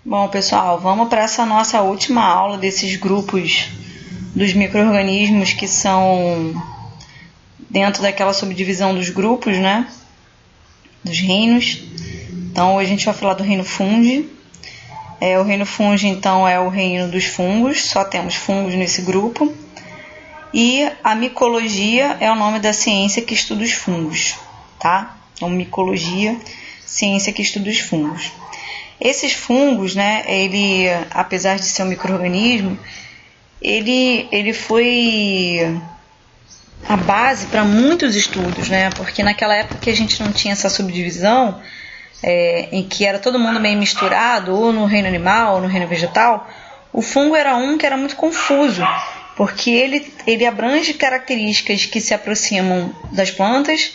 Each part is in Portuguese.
Bom, pessoal, vamos para essa nossa última aula desses grupos dos micro-organismos que são dentro daquela subdivisão dos grupos, né? Dos reinos. Então, hoje a gente vai falar do reino Fungi. O reino Fungi, então, é o reino dos fungos, só temos fungos nesse grupo. E a micologia é o nome da ciência que estuda os fungos, tá? Então, micologia, ciência que estuda os fungos. Esses fungos, né, ele, apesar de ser um micro-organismo, ele foi a base para muitos estudos, né? Porque naquela época que a gente não tinha essa subdivisão, em que era todo mundo meio misturado, ou no reino animal, ou no reino vegetal, o fungo era um que era muito confuso, porque ele abrange características que se aproximam das plantas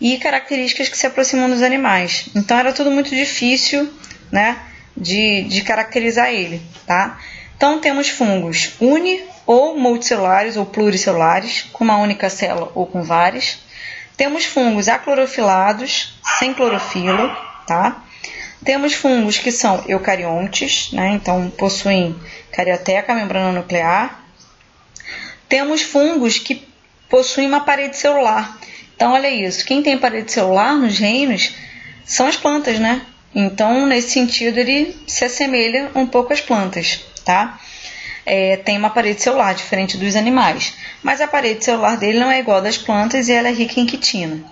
e características que se aproximam dos animais. Então era tudo muito difícil, né, de caracterizar ele, tá? Então temos fungos uni ou multicelulares ou pluricelulares, com uma única célula ou com várias. Temos fungos aclorofilados, sem clorofila, tá? Temos fungos que são eucariontes, né? Então possuem carioteca, membrana nuclear. Temos fungos que possuem uma parede celular. Então olha isso, quem tem parede celular nos reinos são as plantas, né? Então, nesse sentido, ele se assemelha um pouco às plantas, tá? Tem uma parede celular diferente dos animais, mas a parede celular dele não é igual à das plantas e ela é rica em quitina.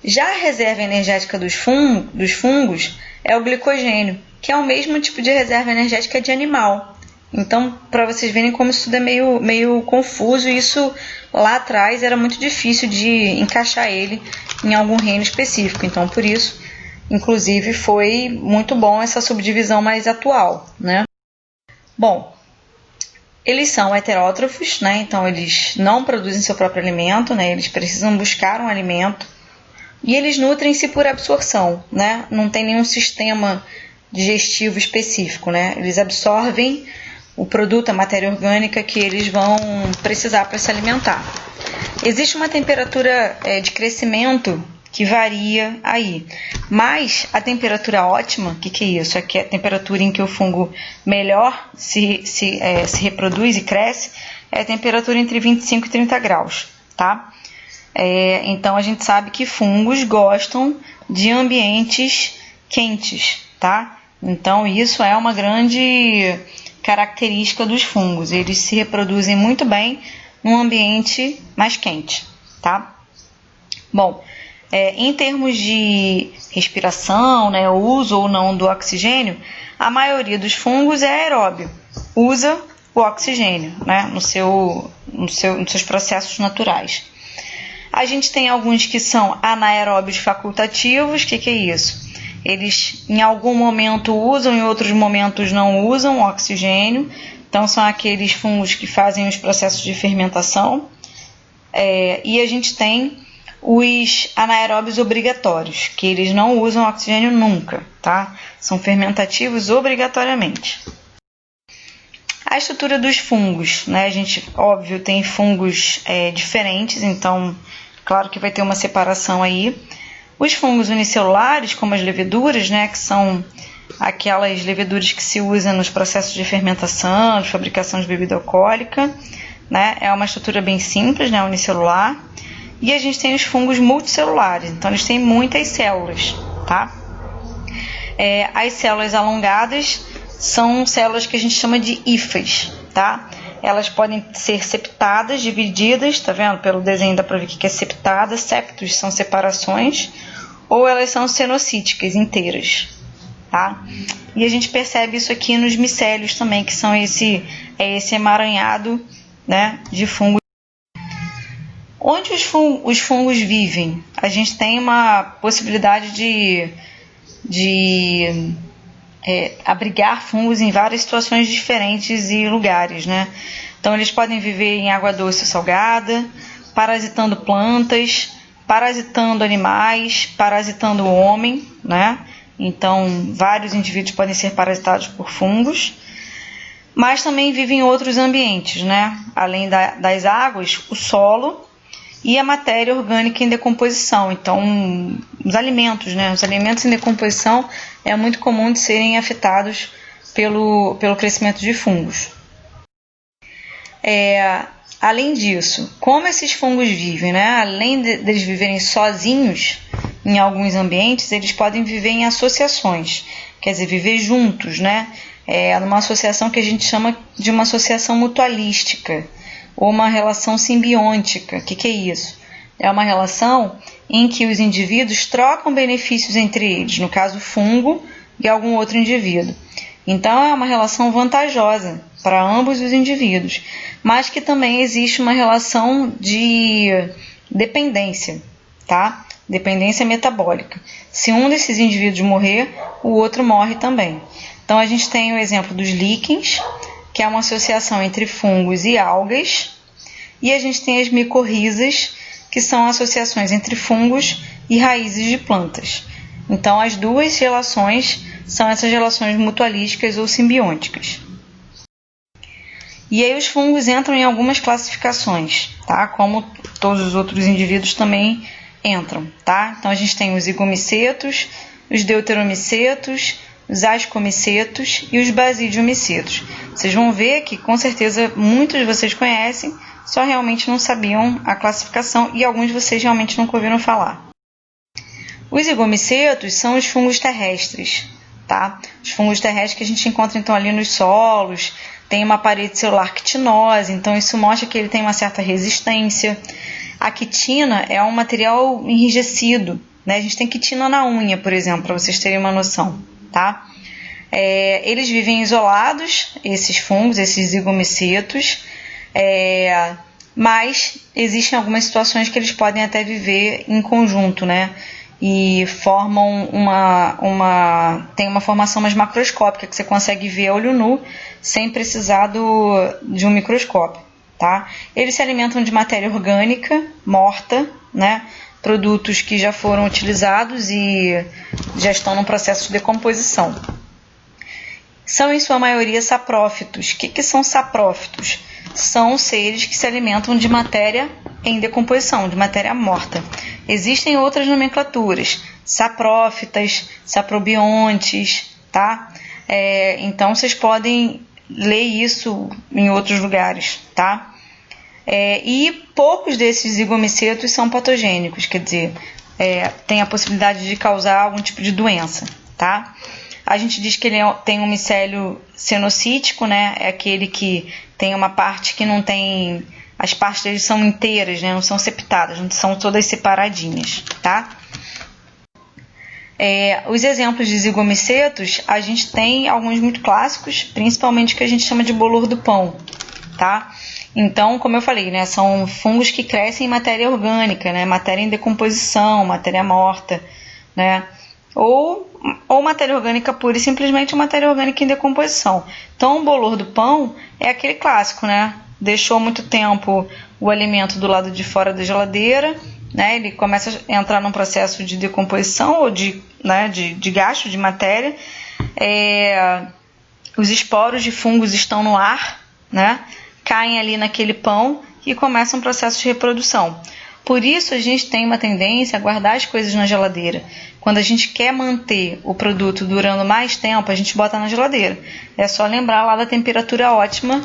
Já a reserva energética dos fungos é o glicogênio, que é o mesmo tipo de reserva energética de animal. Então, para vocês verem como isso tudo é meio confuso, isso lá atrás era muito difícil de encaixar ele em algum reino específico. Então, por isso, inclusive, foi muito bom essa subdivisão mais atual, né? Bom, eles são heterótrofos, né? Então eles não produzem seu próprio alimento, né? Eles precisam buscar um alimento e eles nutrem-se por absorção, né? Não tem nenhum sistema digestivo específico, né? Eles absorvem o produto, a matéria orgânica que eles vão precisar para se alimentar. Existe uma temperatura de crescimento que varia aí, mas a temperatura ótima, o que é isso? É a temperatura em que o fungo melhor se reproduz e cresce, é a temperatura entre 25 e 30 graus, tá? Então a gente sabe que fungos gostam de ambientes quentes, tá? Então isso é uma grande característica dos fungos, eles se reproduzem muito bem num ambiente mais quente, tá? Bom, em termos de respiração, né, o uso ou não do oxigênio, a maioria dos fungos é aeróbio, usa o oxigênio, né, nos seus processos naturais. A gente tem alguns que são anaeróbios facultativos. O que é isso? Eles em algum momento usam, em outros momentos não usam o oxigênio. Então são aqueles fungos que fazem os processos de fermentação. E a gente tem os anaeróbios obrigatórios, que eles não usam oxigênio nunca, tá? São fermentativos obrigatoriamente. A estrutura dos fungos, né? A gente, óbvio, tem fungos diferentes, então, claro que vai ter uma separação aí. Os fungos unicelulares, como as leveduras, né? Que são aquelas leveduras que se usam nos processos de fermentação, de fabricação de bebida alcoólica, né? É uma estrutura bem simples, né? Unicelular. E a gente tem os fungos multicelulares, então eles têm muitas células, tá? As células alongadas são células que a gente chama de hifas, tá? Elas podem ser septadas, divididas, tá vendo? Pelo desenho dá pra ver que é septada, septos são separações, ou elas são cenocíticas, inteiras, tá? E a gente percebe isso aqui nos micélios também, que são esse emaranhado, né, de fungos. Onde os fungos vivem? A gente tem uma possibilidade de abrigar fungos em várias situações diferentes e lugares, né? Então eles podem viver em água doce ou salgada, parasitando plantas, parasitando animais, parasitando o homem, né? Então vários indivíduos podem ser parasitados por fungos, mas também vivem em outros ambientes, né? Além das águas, o solo e a matéria orgânica em decomposição. Então, os alimentos, né? Os alimentos em decomposição é muito comum de serem afetados pelo crescimento de fungos. Além disso, como esses fungos vivem, né? Além deles viverem sozinhos em alguns ambientes, eles podem viver em associações, quer dizer, viver juntos, né? Numa associação que a gente chama de uma associação mutualística ou uma relação simbiótica. O que é isso? É uma relação em que os indivíduos trocam benefícios entre eles, no caso o fungo e algum outro indivíduo. Então é uma relação vantajosa para ambos os indivíduos, mas que também existe uma relação de dependência, tá? Dependência metabólica. Se um desses indivíduos morrer, o outro morre também. Então a gente tem o exemplo dos líquens, que é uma associação entre fungos e algas, e a gente tem as micorrizas, que são associações entre fungos e raízes de plantas. Então as duas relações são essas relações mutualísticas ou simbióticas. E aí os fungos entram em algumas classificações, tá? Como todos os outros indivíduos também entram, tá? Então a gente tem os zigomicetos, os deuteromicetos, os ascomicetos e os basidiomicetos. Vocês vão ver que com certeza muitos de vocês conhecem, só realmente não sabiam a classificação e alguns de vocês realmente nunca ouviram falar. Os zigomicetos são os fungos terrestres, tá? Os fungos terrestres que a gente encontra então ali nos solos, tem uma parede celular quitinosa, então isso mostra que ele tem uma certa resistência. A quitina é um material enrijecido, né? A gente tem quitina na unha, por exemplo, para vocês terem uma noção, tá? Eles vivem isolados, esses fungos, esses zigomicetos, mas existem algumas situações que eles podem até viver em conjunto, né? E formam tem uma formação mais macroscópica que você consegue ver a olho nu sem precisar de um microscópio, tá? Eles se alimentam de matéria orgânica morta, né? Produtos que já foram utilizados e já estão no processo de decomposição. São em sua maioria saprófitos. O que são saprófitos? São seres que se alimentam de matéria em decomposição, de matéria morta. Existem outras nomenclaturas, saprófitas, saprobiontes, tá? Então vocês podem ler isso em outros lugares, tá? E poucos desses zigomicetos são patogênicos, quer dizer, tem a possibilidade de causar algum tipo de doença, tá? A gente diz que ele tem um micélio cenocítico, né? É aquele que tem uma parte que não tem... As partes deles são inteiras, né? Não são septadas, não são todas separadinhas, tá? Os exemplos de zigomicetos, a gente tem alguns muito clássicos, principalmente o que a gente chama de bolor do pão, tá? Então, como eu falei, né? São fungos que crescem em matéria orgânica, né? Matéria em decomposição, matéria morta, né? Ou matéria orgânica pura e simplesmente matéria orgânica em decomposição. Então, o bolor do pão é aquele clássico, né? Deixou muito tempo o alimento do lado de fora da geladeira, né? Ele começa a entrar num processo de decomposição ou de gasto de matéria. Os esporos de fungos estão no ar, né? Caem ali naquele pão e começa um processo de reprodução. Por isso a gente tem uma tendência a guardar as coisas na geladeira. Quando a gente quer manter o produto durando mais tempo, a gente bota na geladeira. É só lembrar lá da temperatura ótima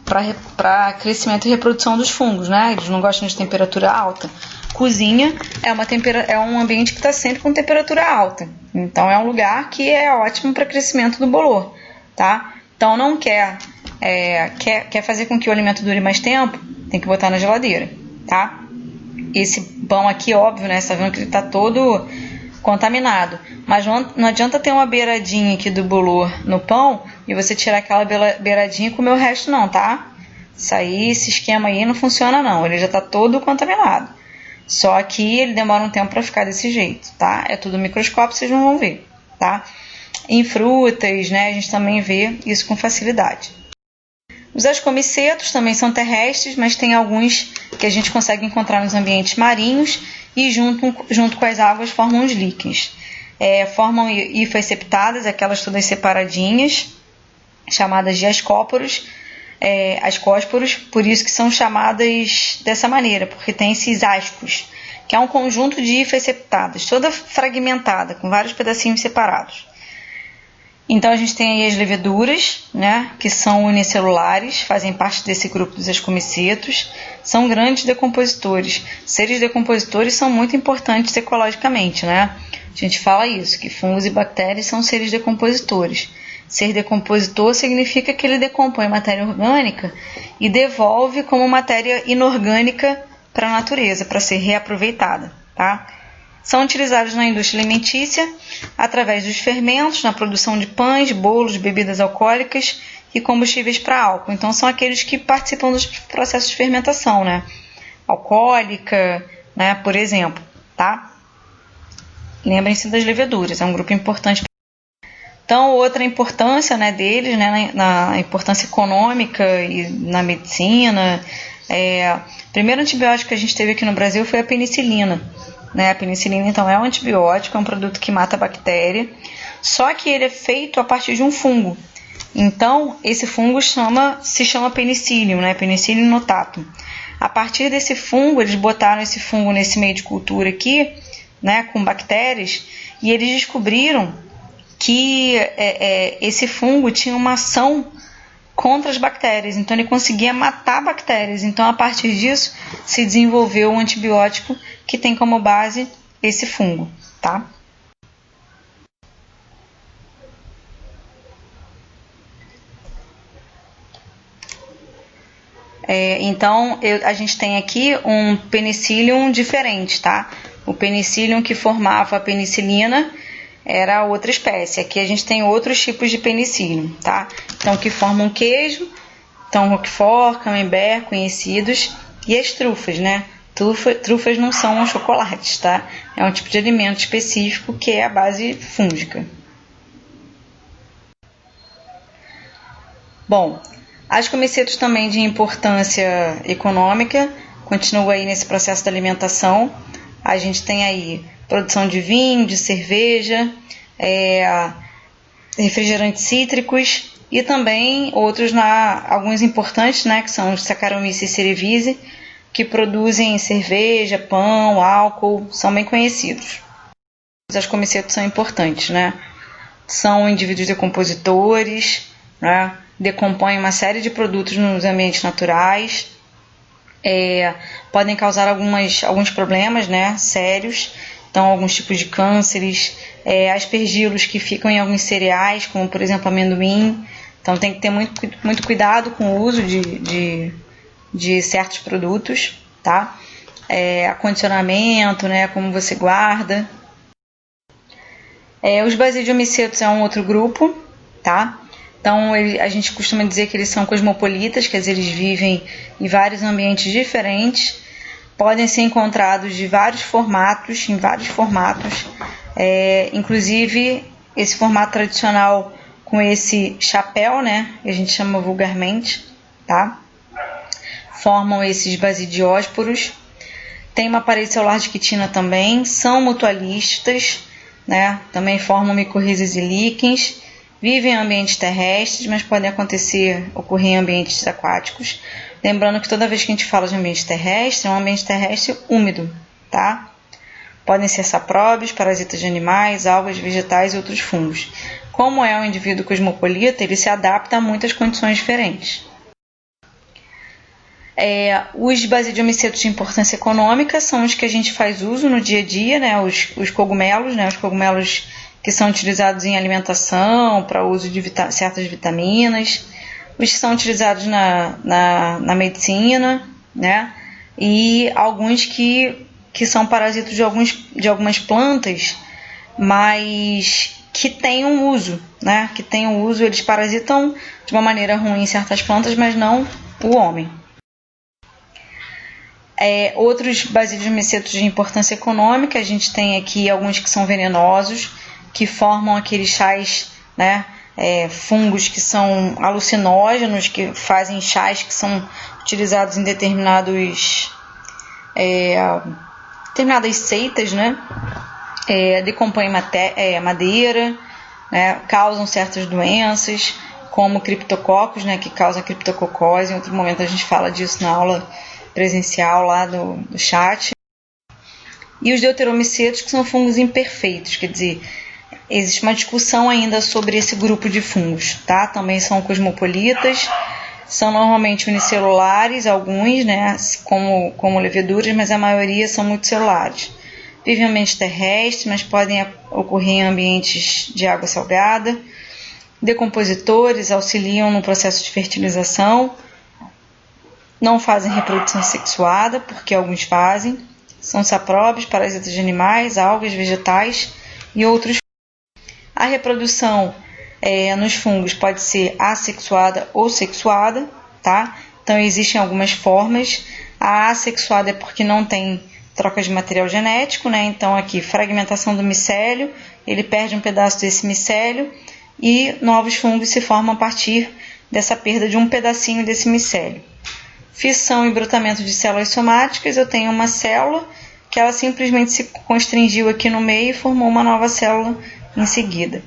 para crescimento e reprodução dos fungos, né? Eles não gostam de temperatura alta. Cozinha é um ambiente que está sempre com temperatura alta. Então é um lugar que é ótimo para crescimento do bolor, tá? Então não quer fazer com que o alimento dure mais tempo, tem que botar na geladeira, tá? Esse pão aqui, óbvio, né? Você tá vendo que ele tá todo contaminado. Mas não adianta ter uma beiradinha aqui do bolor no pão e você tirar aquela beiradinha e comer o resto não, tá? Esse esquema aí não funciona não. Ele já tá todo contaminado. Só que ele demora um tempo para ficar desse jeito, tá? É tudo microscópio, vocês não vão ver, tá? Em frutas, né? A gente também vê isso com facilidade. Os ascomicetos também são terrestres, mas tem alguns que a gente consegue encontrar nos ambientes marinhos e junto com as águas formam os líquens. Formam hifas septadas, aquelas todas separadinhas, chamadas de ascóporos, por isso que são chamadas dessa maneira, porque tem esses ascos, que é um conjunto de hifas septadas, toda fragmentada, com vários pedacinhos separados. Então a gente tem aí as leveduras, né, que são unicelulares, fazem parte desse grupo dos ascomicetos, são grandes decompositores. Seres decompositores são muito importantes ecologicamente, né? A gente fala isso, que fungos e bactérias são seres decompositores. Ser decompositor significa que ele decompõe matéria orgânica e devolve como matéria inorgânica para a natureza, para ser reaproveitada, tá? São utilizados na indústria alimentícia através dos fermentos, na produção de pães, bolos, bebidas alcoólicas e combustíveis para álcool. Então, são aqueles que participam dos processos de fermentação, né? Alcoólica, né? Por exemplo, tá? Lembrem-se das leveduras, é um grupo importante. Então, outra importância, né, deles, né, na importância econômica e na medicina, o primeiro antibiótico que a gente teve aqui no Brasil foi a penicilina. A penicilina, então, é um antibiótico, é um produto que mata a bactéria, só que ele é feito a partir de um fungo. Então, esse fungo se chama penicillium, né? Penicillium notatum. A partir desse fungo, eles botaram esse fungo nesse meio de cultura aqui, né, com bactérias, e eles descobriram que esse fungo tinha uma ação contra as bactérias, então ele conseguia matar bactérias. Então, a partir disso, se desenvolveu um antibiótico que tem como base esse fungo, tá? Então, a gente tem aqui um penicillium diferente, tá? O penicillium que formava a penicilina era outra espécie. Aqui a gente tem outros tipos de penicillium, tá? Então, que formam queijo, então roquefort, camembert, conhecidos, e as trufas, né? Trufas não são chocolates, tá? É um tipo de alimento específico que é a base fúngica. Bom, ascomicetos também de importância econômica, continua aí nesse processo da alimentação. A gente tem aí produção de vinho, de cerveja, refrigerantes cítricos e também outros, alguns importantes, né, que são os Saccharomyces cerevisiae, que produzem cerveja, pão, álcool, são bem conhecidos. Os ascomicetos são importantes, né? São indivíduos decompositores, né? Decompõem uma série de produtos nos ambientes naturais, podem causar alguns problemas, né, sérios. Então, alguns tipos de cânceres, aspergilos que ficam em alguns cereais, como por exemplo amendoim. Então, tem que ter muito cuidado com o uso de certos produtos, tá? Acondicionamento, né, como você guarda. Os basidiomicetos é um outro grupo, tá? Então, a gente costuma dizer que eles são cosmopolitas, quer dizer, eles vivem em vários ambientes diferentes. Podem ser encontrados em vários formatos, inclusive esse formato tradicional com esse chapéu, né, que a gente chama vulgarmente, tá? Formam esses basidiósporos. Tem uma parede celular de quitina também, são mutualistas, né, também formam micorrizas e líquens, vivem em ambientes terrestres, mas podem ocorrer em ambientes aquáticos. Lembrando que toda vez que a gente fala de ambiente terrestre, é um ambiente terrestre úmido, tá? Podem ser sapróbios, parasitas de animais, algas, vegetais e outros fungos. Como é um indivíduo cosmopolita, ele se adapta a muitas condições diferentes. Os basidiomicetos de importância econômica são os que a gente faz uso no dia a dia, né? Os cogumelos, né? Os cogumelos que são utilizados em alimentação, para uso de certas vitaminas, os que são utilizados na medicina, né? E alguns que são parasitos de algumas plantas, mas que têm um uso, né? Eles parasitam de uma maneira ruim em certas plantas, mas não o homem. Outros basidiomicetos de importância econômica, a gente tem aqui alguns que são venenosos, que formam aqueles chás, né, fungos que são alucinógenos, que fazem chás que são utilizados em determinadas seitas, né, decompõem madeira, né, causam certas doenças, como criptococos, né, que causam criptococose. Em outro momento a gente fala disso na aula presencial lá do chat. e os deuteromicetos, que são fungos imperfeitos, quer dizer, existe uma discussão ainda sobre esse grupo de fungos, tá? Também são cosmopolitas, são normalmente unicelulares, alguns, né, como leveduras, mas a maioria são multicelulares. Vivem em ambiente terrestre, mas podem ocorrer em ambientes de água salgada. Decompositores, auxiliam no processo de fertilização. Não fazem reprodução sexuada, porque alguns fazem. São sapróbios, parasitas de animais, algas, vegetais e outros. A reprodução nos fungos pode ser assexuada ou sexuada, tá? Então existem algumas formas. A assexuada é porque não tem troca de material genético, né? Então aqui, fragmentação do micélio, ele perde um pedaço desse micélio e novos fungos se formam a partir dessa perda de um pedacinho desse micélio. Fissão e brotamento de células somáticas, eu tenho uma célula que ela simplesmente se constringiu aqui no meio e formou uma nova célula em seguida.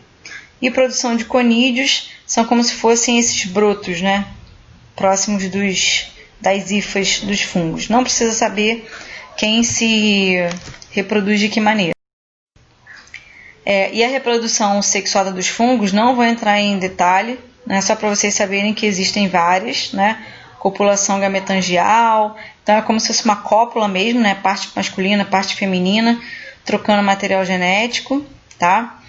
E produção de conídeos, são como se fossem esses brotos, né? Próximos das hifas dos fungos. Não precisa saber quem se reproduz de que maneira. E a reprodução sexuada dos fungos, não vou entrar em detalhe, né? Só para vocês saberem que existem várias, né? Copulação gametangial, então é como se fosse uma cópula mesmo, né? Parte masculina, parte feminina, trocando material genético, tá?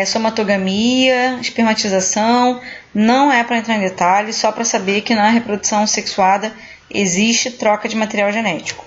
Somatogamia, espermatização, não é para entrar em detalhes, só para saber que na reprodução sexuada existe troca de material genético.